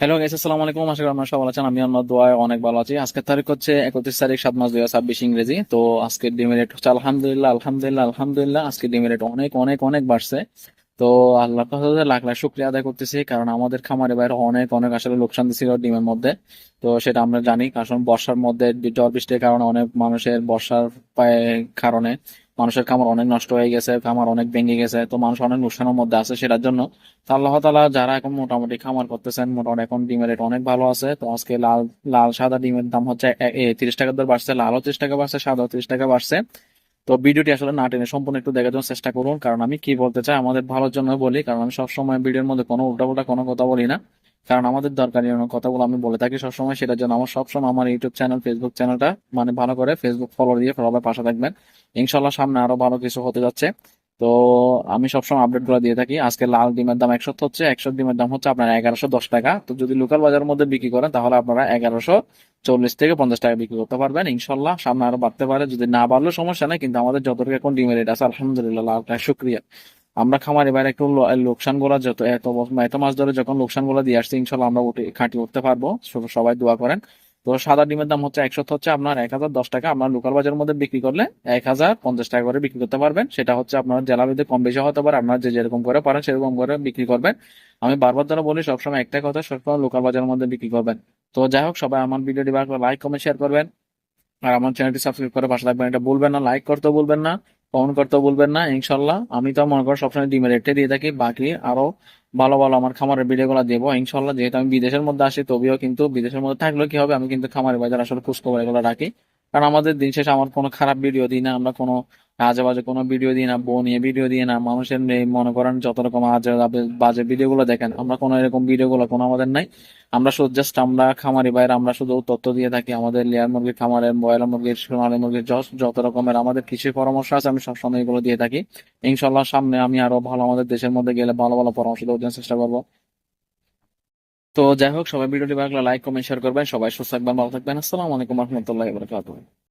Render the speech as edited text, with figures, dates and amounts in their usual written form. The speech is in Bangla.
হ্যালো গাইস, আসসালামু আলাইকুম। আশা করি আপনারা সবাই ভালো আছেন। আমি আমার দোয়ায় অনেক ভালো আছি। আজকের তারিখ হচ্ছে 31 তারিখ 7 মাস 2026 ইংরেজি। তো আজকের ডিমের রেট হচ্ছে আলহামদুলিল্লাহ আলহামদুলিল্লাহ আলহামদুলিল্লাহ আজকের ডিমের রেট অনেক অনেক অনেক বাড়ছে। তো আল্লাহর কাছে লাখ লাখ শুকরিয়া আদায় করতেছি, কারণ আমাদের খামারে বাইরে অনেক অনেক আসলে লোকসান ছিল ডিমের মধ্যে। তো সেটা আমরা জানি, কারণ বর্ষার মধ্যে ঝড় বৃষ্টির কারণে অনেক মানুষের বর্ষার কারণে মানুষের খামার অনেক নষ্ট হয়ে গেছে, খামার অনেক ভেঙে গেছে। তো মানুষ অনেক লোকসানের মধ্যে আছে। সেটার জন্য তো আল্লাহ তাআলা যারা এখন মোটামুটি খামার করতেছেন, মোটামুটি এখন ডিমের রেট অনেক ভালো আছে। তো আজকে লাল লাল সাদা ডিমের দাম হচ্ছে 30 টাকা দর বাড়ছে, লালও 30 টাকা বাড়ছে, সাদাও 30 টাকা বাড়ছে। তো ভিডিওটি আসলে না টেনে সম্পূর্ণ একটু দেখার জন্য চেষ্টা করুন, কারণ আমি কি বলতে চাই আমাদের ভালোর জন্য বলি, কারণ আমি সবসময় ভিডিওর মধ্যে কোনো উল্টাপাল্টা কোনো কথা বলি না। কারণ আমাদের দরকারি কথাগুলো আমি বলে থাকি সবসময়। সেটার জন্য আমার সবসময় আমার ইউটিউব চ্যানেল, ফেসবুক চ্যানেলটা মানে ভালো করে ফেসবুক ফলো দিয়ে সবাই পাশে থাকবেন। ইনশাল্লাহ সামনে আরো ভালো কিছু হতে যাচ্ছে। তো আমি সবসময় আপডেট গুলো দিয়ে থাকি। আজকে লাল ডিমের দাম 100 হচ্ছে, 100 ডিমের দাম হচ্ছে আপনার 1110 টাকা। তো যদি লোকাল বাজারের মধ্যে বিক্রি করেন তাহলে আপনারা 1140 থেকে 50 টাকা বিক্রি করতে পারবেন। ইনশাল্লাহ সামনে আরো বাড়তে পারে, যদি না বাড়লেও সমস্যা নেই, কিন্তু আমাদের যতটুকু এখন ডিমের রেট আছে আলহামদুলিল্লাহ লাখটা শুক্রিয়া। আমরা খামার এবার একটু লোকসান গুলা যত এত মাস ধরে যখন লোকসান গুলা দিয়ে আসছি, ইনশাল্লাহ আমরা খাঁটি উঠতে পারবো। সবাই দোয়া করেন। তো সাদা ডিমের দাম হচ্ছে 100 হচ্ছে আপনার 1010 টাকা। আপনার লোকাল বাজারের মধ্যে বিক্রি করলে 1050 টাকা করে বিক্রি করতে পারবেন। সেটা হচ্ছে আপনার জেলা ভেদে কম বেশি হতে পারে, আপনার যে যেরকম করে পারেন সেরকম করে বিক্রি করবেন। আমি বারবার ধরে বলি সবসময় একটা কথা, সবসময় লোকাল বাজারের মধ্যে বিক্রি করবেন। তো যাই হোক, সবাই আমার ভিডিওটি ভালো লাইক কমেন্ট শেয়ার করবেন। আর আমার চ্যানেলটি সাবস্ক্রাইব করে পাশে থাকবেন, এটা বলবেন না। লাইক করতেও বলবেন না, কমেন্ট করতেও বলবেন না। ইনশাল্লাহ আমি তো মনে করি সবসময় ডিমের রেটে দিয়ে থাকি, বাকি আরো ভালো ভালো আমার খামারের ভিডিও গুলো দেবো ইনশাল্লাহ। যেহেতু আমি বিদেশের মধ্যে আসি, তবেও কিন্তু বিদেশের মধ্যে থাকলেও কি হবে, আমি কিন্তু খামারের বাজার আসলে খোঁজ খবর এগুলো রাখি। কারণ আমাদের দিন শেষে আমার কোনো খারাপ ভিডিও দিই না, আমরা কোনো আজে বাজে কোনো ভিডিও দিই না, বউ নিয়ে ভিডিও দিই না, মানুষের মনে করেন যত রকম আজে বাজে ভিডিও গুলো দেখেন, আমরা কোনো এরকম ভিডিও গুলো কোনো আমাদের নাই। আমরা শুধু জাস্ট আমরা খামারি বাইরে আমরা শুধু তথ্য দিয়ে থাকি আমাদের লেয়ার মুরগির খামারের, ব্রয়লার মুরগির, সোনালী মুরগির, যত রকমের আমাদের কৃষি পরামর্শ আছে আমি সবসময় এগুলো দিয়ে থাকি। ইনশাল্লাহ সামনে আমি আরো ভালো আমাদের দেশের মধ্যে গেলে ভালো ভালো পরামর্শ দেওয়ার জন্য চেষ্টা করবো। তো যাই হোক, সবাই ভিডিওটি ভালো লাগলে লাইক কমেন্ট শেয়ার করবেন। সবাই সুস্থ থাকবেন, ভালো থাকবেন। আসসালামু আলাইকুম রহমতুল্লাহ বরকাতুহ।